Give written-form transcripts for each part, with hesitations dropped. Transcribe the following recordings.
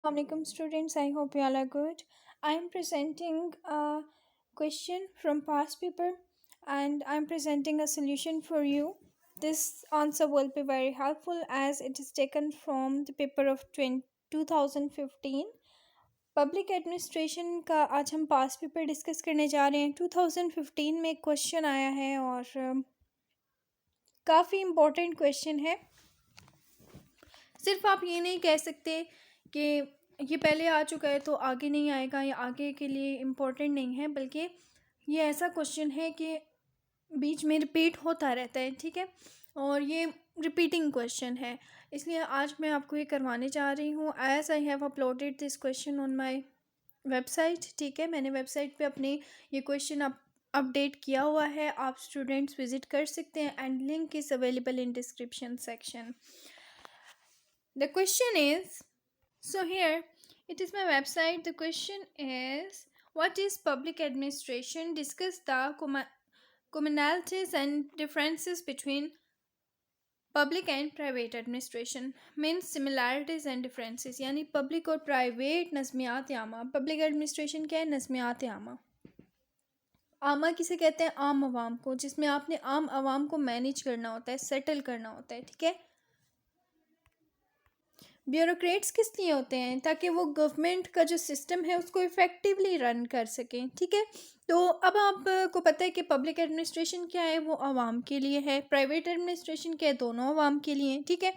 Assalamualaikum students, I hope you all are good. I am presenting a question from past paper and I am presenting a solution for you. This answer will be very helpful as it is taken from the paper of 2015. Public administration का आज हम पास paper discuss करने जा रहे हैं 2015 में question आया है और काफ़ी इम्पोर्टेंट क्वेश्चन है। सिर्फ आप ये नहीं कह सकते कि ये पहले आ चुका है तो आगे नहीं आएगा या आगे के लिए इम्पोर्टेंट नहीं है, बल्कि ये ऐसा क्वेश्चन है कि बीच में रिपीट होता रहता है। ठीक है, और ये रिपीटिंग क्वेश्चन है, इसलिए आज मैं आपको ये करवाने जा रही हूँ। As I have uploaded this question on my website. ठीक है, मैंने वेबसाइट पे अपने ये क्वेश्चन अपडेट किया हुआ है, आप स्टूडेंट्स विजिट कर सकते हैं and link is available in description section. The question is, so here it is my website. The question is, what is public administration? Discuss the commonalities and differences between public and private administration. Means similarities and differences, यानी public और private नज़मियात आमा। public administration क्या है? नज़मियात आमा। आमा किसे कहते हैं? आम आवाम को, जिसमें आपने आम आवाम को मैनेज करना होता है, सेटल करना होता है। ठीक है, ब्यूरोक्रेट्स किस लिए होते हैं? ताकि वो गवर्नमेंट का जो सिस्टम है उसको इफ़ेक्टिवली रन कर सकें। ठीक है, तो अब आपको पता है कि पब्लिक एडमिनिस्ट्रेशन क्या है, वो आवाम के लिए है। प्राइवेट एडमिनिस्ट्रेशन क्या है, दोनों आवाम के लिए हैं। ठीक है,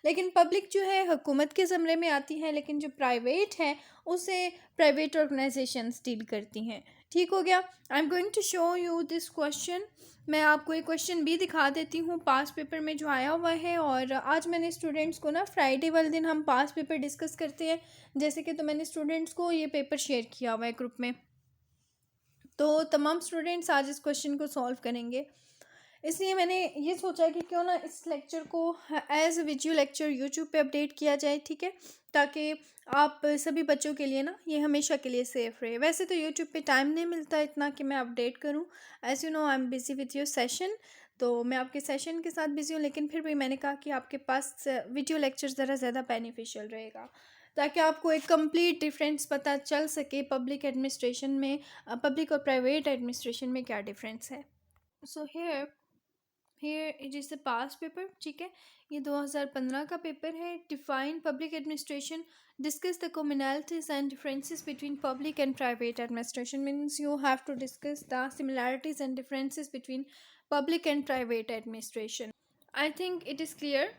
लेकिन पब्लिक जो है हुकूमत के ज़मरे में आती है, लेकिन जो प्राइवेट है उसे प्राइवेट ऑर्गेनाइजेशंस डील करती हैं। ठीक हो गया। I am going to show you this question. मैं आपको एक क्वेश्चन भी दिखा देती हूँ पास पेपर में जो आया हुआ है। और आज मैंने स्टूडेंट्स को ना, फ्राइडे वाले दिन हम पास पेपर डिस्कस करते हैं जैसे कि, तो मैंने स्टूडेंट्स को ये पेपर शेयर किया हुआ है ग्रुप में, तो तमाम स्टूडेंट्स आज इस क्वेश्चन को सॉल्व करेंगे। इसलिए मैंने ये सोचा कि क्यों ना इस लेक्चर को एज वीडियो लेक्चर यूट्यूब पे अपडेट किया जाए। ठीक है, ताकि आप सभी बच्चों के लिए ना ये हमेशा के लिए सेफ़ रहे। वैसे तो यूट्यूब पे टाइम नहीं मिलता इतना कि मैं अपडेट करूं। As you know, I am busy with your session, तो मैं आपके सेशन के साथ बिज़ी हूँ, लेकिन फिर भी मैंने कहा कि आपके पास वीडियो लेक्चर ज़रा ज़्यादा बेनिफिशियल रहेगा, ताकि आपको एक कंप्लीट डिफरेंस पता चल सके पब्लिक एडमिनिस्ट्रेशन में, पब्लिक और प्राइवेट एडमिनिस्ट्रेशन में क्या डिफरेंस है। So here it is the past paper. ठीक है, ये 2015 का पेपर है। Define public administration, discuss the commonalities and differences between public and private administration. Means you have to discuss the similarities and differences between public and private administration. I think it is clear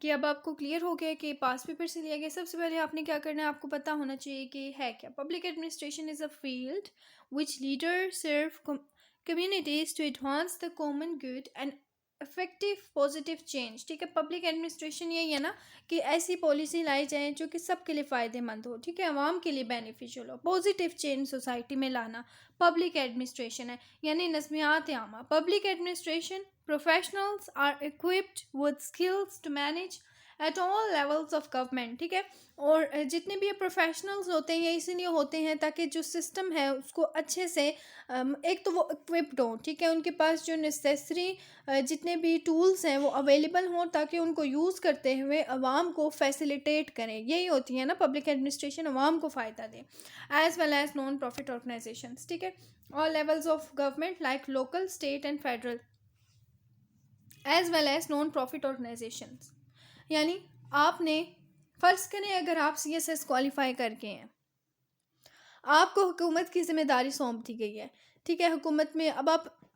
कि अब आपको clear हो गया कि पास paper से लिया गया। सबसे पहले आपने क्या करना है, आपको पता होना चाहिए कि है क्या। Public administration is a field which leader serve communities to advance the common good and effective positive change. ठीक है, पब्लिक एडमिनिस्ट्रेशन यही है ना कि ऐसी पॉलिसी लाई जाए जो कि सबके लिए फ़ायदेमंद हो। ठीक है, आवाम के लिए बेनिफिशियल हो, पॉजिटिव चेंज सोसाइटी में लाना पब्लिक एडमिनिस्ट्रेशन है, यानी नज़मियात आमा। Public administration professionals are equipped with skills to manage at all levels of government. ठीक है, और जितने भी ये प्रोफेशनल्स होते हैं ये इसीलिए होते हैं ताकि जो सिस्टम है उसको अच्छे से एक तो वो इक्विप्ड हो। ठीक है, उनके पास जो नेसेसरी जितने भी टूल्स हैं वो अवेलेबल हों, ताकि उनको यूज़ करते हुए आवाम को फैसिलिटेट करें। यही होती है ना पब्लिक एडमिनिस्ट्रेशन, आवाम को फ़ायदा दें। As well as non profit organizations. ठीक है, all levels of government like local, state and federal, as well as non profit organizations. यानी आपने फ़र्ज़ करें अगर आप CSS क्वालिफाई करके हैं, आपको हुकूमत की ज़िम्मेदारी सौंप दी गई है। ठीक है, हुकूमत में अब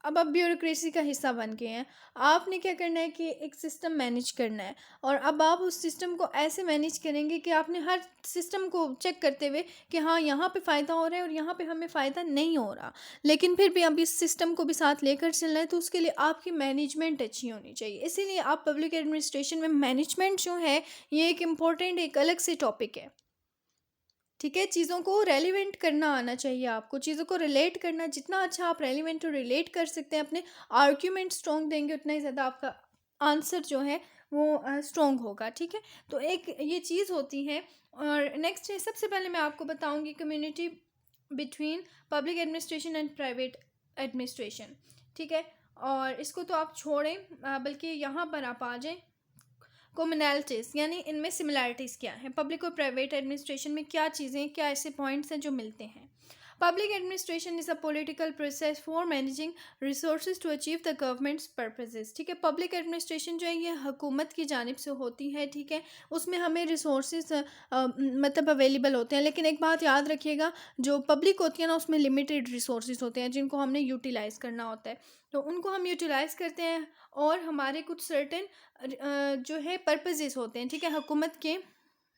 आप ब्यूरोक्रेसी का हिस्सा बन गए हैं। आपने क्या करना है कि एक सिस्टम मैनेज करना है, और अब आप उस सिस्टम को ऐसे मैनेज करेंगे कि आपने हर सिस्टम को चेक करते हुए कि हाँ यहाँ पे फ़ायदा हो रहा है और यहाँ पे हमें फ़ायदा नहीं हो रहा, लेकिन फिर भी अब इस सिस्टम को भी साथ लेकर चलना है, तो उसके लिए आपकी मैनेजमेंट अच्छी होनी चाहिए। इसीलिए आप पब्लिक एडमिनिस्ट्रेशन में मैनेजमेंट जो है ये एक इम्पॉर्टेंट, एक अलग से टॉपिक है। ठीक है, चीज़ों को रेलिवेंट करना आना चाहिए आपको, चीज़ों को रिलेट करना। जितना अच्छा आप रेलिवेंट और रिलेट कर सकते हैं, अपने आर्ग्यूमेंट स्ट्रॉन्ग देंगे, उतना ही ज़्यादा आपका आंसर जो है वो स्ट्रॉन्ग होगा। ठीक है, तो एक ये चीज़ होती है। और नेक्स्ट है, सबसे पहले मैं आपको बताऊंगी community between public administration and private administration. ठीक है, और इसको तो आप छोड़ें, बल्कि यहाँ पर आप आ जाएं। कॉमनैलिटीज़ यानी इनमें सिमिलैरिटीज़ क्या है, पब्लिक और प्राइवेट एडमिनिस्ट्रेशन में क्या चीज़ें, क्या ऐसे पॉइंट्स हैं जो मिलते हैं। Public administration is a political process for managing resources to achieve the government's purposes. ठीक है, पब्लिक एडमिनिस्ट्रेशन जो है ये हुकूमत की जानिब से होती है। ठीक है, उसमें हमें रिसोर्सेज मतलब अवेलेबल होते हैं, लेकिन एक बात याद रखिएगा, जो पब्लिक होती है ना उसमें लिमिटेड रिसोर्सेज होते हैं जिनको हमने यूटिलाइज़ करना होता है। तो उनको हम यूटिलाइज़ करते हैं और हमारे कुछ सर्टेन जो है पर्पसेस होते हैं। ठीक है, हुकूमत के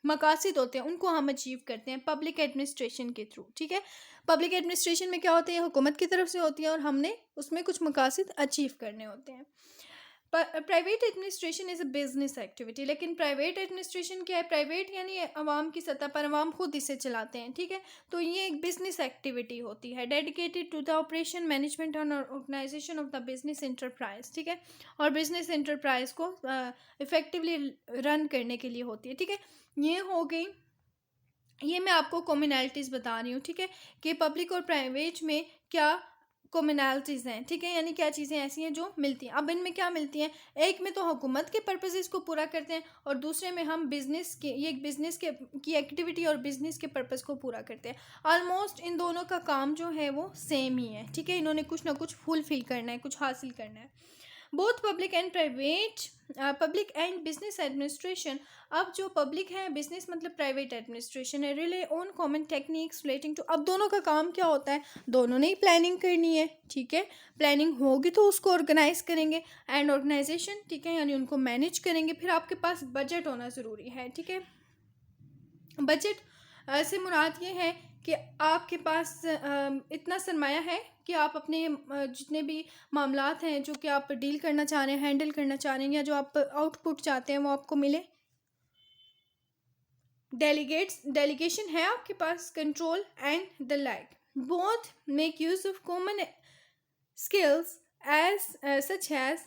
मकासद होते हैं, उनको हम अचीव करते हैं पब्लिक एडमिनिस्ट्रेशन के थ्रू। ठीक है, पब्लिक एडमिनिस्ट्रेशन में क्या होती है, हुकूमत की तरफ से होती है और हमने उसमें कुछ मकासद अचीव करने होते हैं। Private administration is a business activity, लेकिन प्राइवेट एडमिनिस्ट्रेशन क्या है, प्राइवेट यानी आवाम की सतह पर आवाम खुद इसे चलाते हैं। ठीक है, तो ये एक बिजनेस एक्टिविटी होती है dedicated to the operation management and organization of the business enterprise. ठीक है, और बिजनेस इंटरप्राइज को इफेक्टिवली रन करने के लिए होती है। ठीक है, ये हो गई, ये मैं आपको कॉमनैलिटीज़ बता रही हूँ। ठीक है, कि पब्लिक और प्राइवेट में क्या कॉमनैलिटीज़ हैं। ठीक है, यानी क्या चीज़ें ऐसी हैं जो मिलती हैं। अब इनमें क्या मिलती हैं, एक में तो हुकूमत के पर्पसेस को पूरा करते हैं और दूसरे में हम बिज़नेस के, ये बिज़नेस के की एक्टिविटी और बिज़नेस के पर्पस को पूरा करते हैं। ऑलमोस्ट इन दोनों का काम जो है वो सेम ही है। ठीक है, इन्होंने कुछ ना कुछ फुलफिल करना है, कुछ हासिल करना है। Both public and private, public and business administration, अब जो पब्लिक है, बिजनेस मतलब प्राइवेट एडमिनिस्ट्रेशन है, rely on common techniques relating to, अब दोनों का काम क्या होता है, दोनों ने ही प्लानिंग करनी है। ठीक है, प्लानिंग होगी तो उसको ऑर्गेनाइज करेंगे, एंड ऑर्गेनाइजेशन, ठीक है, यानी उनको मैनेज करेंगे। फिर आपके पास बजट होना ज़रूरी है। ठीक है, बजट से मुराद ये है कि आपके पास इतना सरमाया है कि आप अपने जितने भी मामलात हैं जो कि आप डील करना चाह रहे हैं, हैंडल करना चाह रहे हैं, या जो आप आउटपुट चाहते हैं वो आपको मिले। डेलीगेशन है आपके पास, control and the like. Both make use of common skills as such as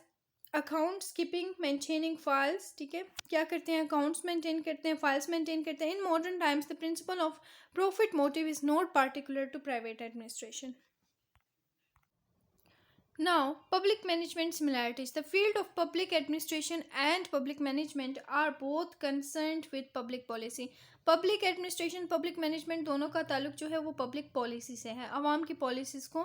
accounts keeping, maintaining files. ठीक है, क्या करते हैं, अकाउंट्स मेंटेन करते हैं, फाइल्स मेंटेन करते हैं। In modern times the principle of profit motive is not particular to private administration. Now, public management similarities. The field of public administration and public management are both concerned with public policy. Public administration, public management दोनों का ताल्लुक जो है वो public policy से है, आवाम की policies को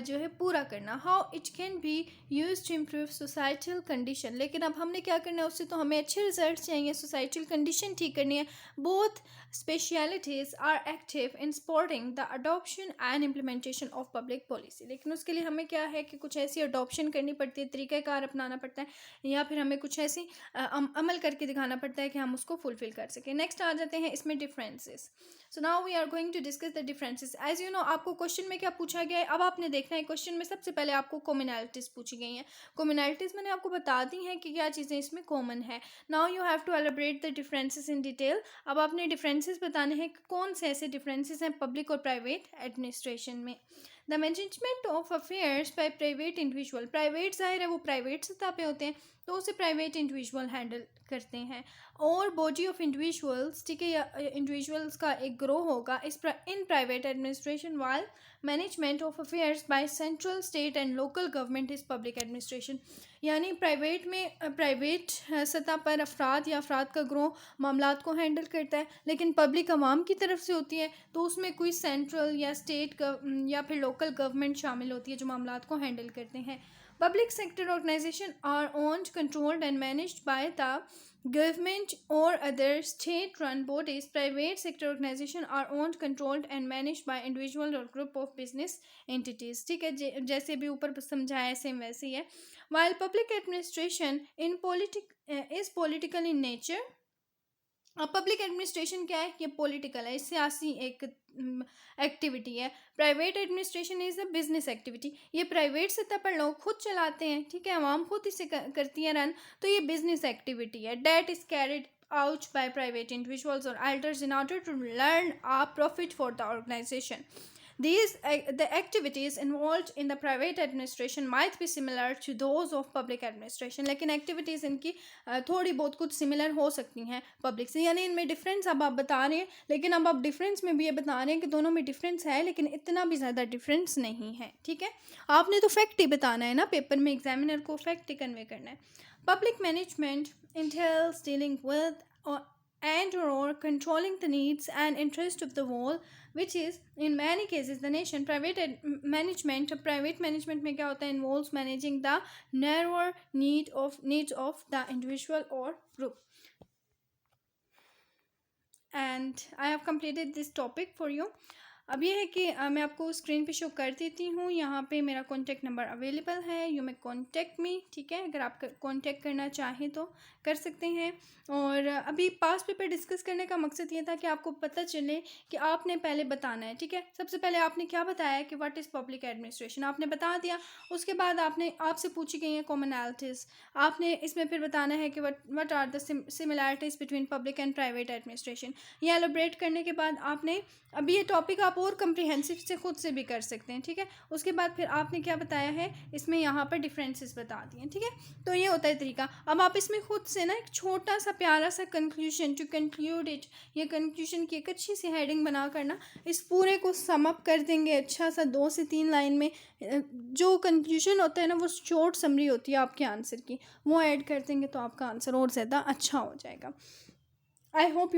जो है पूरा करना। How it can be use to improve societal condition, लेकिन अब हमने क्या करना है, उससे तो हमें अच्छे रिजल्ट चाहिए, सोसाइटल कंडीशन ठीक करनी है। Both specialities are active in supporting the adoption and implementation of public policy, लेकिन उसके लिए हमें क्या है कि कुछ ऐसी अडॉप्शन करनी पड़ती है, तरीक़ाकार अपनाना पड़ता है, या फिर हमें कुछ ऐसी अमल करके दिखाना पड़ता है कि हम उसको फुलफ़िल कर सकें। नेक्स्ट आ जाते हैं इसमें differences. So now we are going to discuss the differences. As you know, आपको क्वेश्चन में क्या पूछा गया है, अब आपने देखना है क्वेश्चन में सबसे पहले आपको कॉमनैलिटीज़ पूछी गई हैं। कॉमनैलिटीज़ मैंने आपको बता दी हैं कि क्या चीज़ें इसमें कॉमन है। Now you have to elaborate the differences in detail. अब आपने डिफरेंसेस बताने हैं कि कौन से ऐसे डिफरेंसेस हैं पब्लिक और प्राइवेट एडमिनिस्ट्रेशन में। The management of affairs by private individual, private जाहिर है वो प्राइवेट सतह पे होते हैं तो उसे प्राइवेट इंडिविजुअल हैंडल करते हैं, और बॉडी ऑफ इंडिविजुअल्स, ठीक है, या इंडिविजुअल्स का एक ग्रोह होगा in private administration, while management of affairs by central, state and local government is public administration. यानी प्राइवेट में प्राइवेट सतह पर अफराद या अफराद का ग्रोह मामलात को हैंडल करता है, लेकिन पब्लिक आवाम की तरफ से होती है तो उसमें कोई सेंट्रल या स्टेट या फिर लोकल गवर्नमेंट शामिल होती है जो मामलात को हैंडल करते हैं। Public sector organizations are owned, controlled and managed by the government or other state-run bodies. Private sector organizations are owned, controlled and managed by individual or group of business entities. ठीक है, जैसे भी ऊपर समझाया same वैसे ही है। While public administration is political in nature, अब public administration क्या है, ये पॉलिटिकल है, सियासी एक एक्टिविटी है। Private administration is a business activity, ये प्राइवेट सतह पर लोग खुद चलाते हैं, ठीक है, आवाम खुद इसे करती है रन, तो ये बिजनेस एक्टिविटी है। That is carried out by private individuals or elders in order to learn a profit for the organization. The activities involved in the private administration might be similar to those of public administration, लेकिन activities इनकी थोड़ी बहुत कुछ similar हो सकती हैं public से, यानी इनमें डिफरेंस अब आप बता रहे हैं, लेकिन अब आप डिफरेंस में भी ये बता रहे हैं कि दोनों में डिफरेंस है, लेकिन इतना भी ज़्यादा डिफरेंस नहीं है। ठीक है, आपने तो फैक्ट ही बताना है ना, पेपर में एग्जामिनर को फैक्ट ही कन्वे करना है। Public management entails dealing with and or controlling the needs and interests of the whole, which is in many cases the nation. Private management में क्या होता है, involves managing the narrower needs of the individual or group. And I have completed this topic for you. अब ये है कि मैं आपको स्क्रीन पे शो कर देती हूँ. यहाँ पे मेरा कॉन्टैक्ट नंबर अवेलेबल है. You may contact me. ठीक है, अगर आप कॉन्टैक्ट करना चाहें तो कर सकते हैं. और अभी पास पेपर डिस्कस करने का मकसद ये था कि आपको पता चले कि आपने पहले बताना है. ठीक है, सबसे पहले आपने क्या बताया कि व्हाट इज़ पब्लिक एडमिनिस्ट्रेशन, आपने बता दिया. उसके बाद आपसे पूछी गई हैं कॉमनैलिटीज़. आपने इसमें फिर बताना है कि what are the similarities between public and private administration. ये एलोब्रेट करने के बाद आपने, अभी ये टॉपिक आप और कम्प्रिहेंसिव से खुद से भी कर सकते हैं. ठीक है, उसके बाद फिर आपने क्या बताया है, इसमें यहाँ पर डिफरेंसेस बता दिए. ठीक है, तो ये होता है तरीका. अब आप इसमें खुद से ना एक छोटा सा प्यारा सा कंक्लूजन टू कंक्लूड इट, ये कंक्लूजन की एक अच्छी सी हेडिंग बना कर ना इस पूरे को सम अप कर देंगे अच्छा सा 2 से 3 लाइन में. जो कंक्लूजन होता है ना, वो शॉर्ट समरी होती है आपके आंसर की, वो ऐड कर देंगे तो आपका आंसर और ज़्यादा अच्छा हो जाएगा. I hope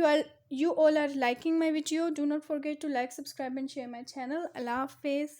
you all are liking my video. Do not forget to like, subscribe and share my channel. Allah Hafiz.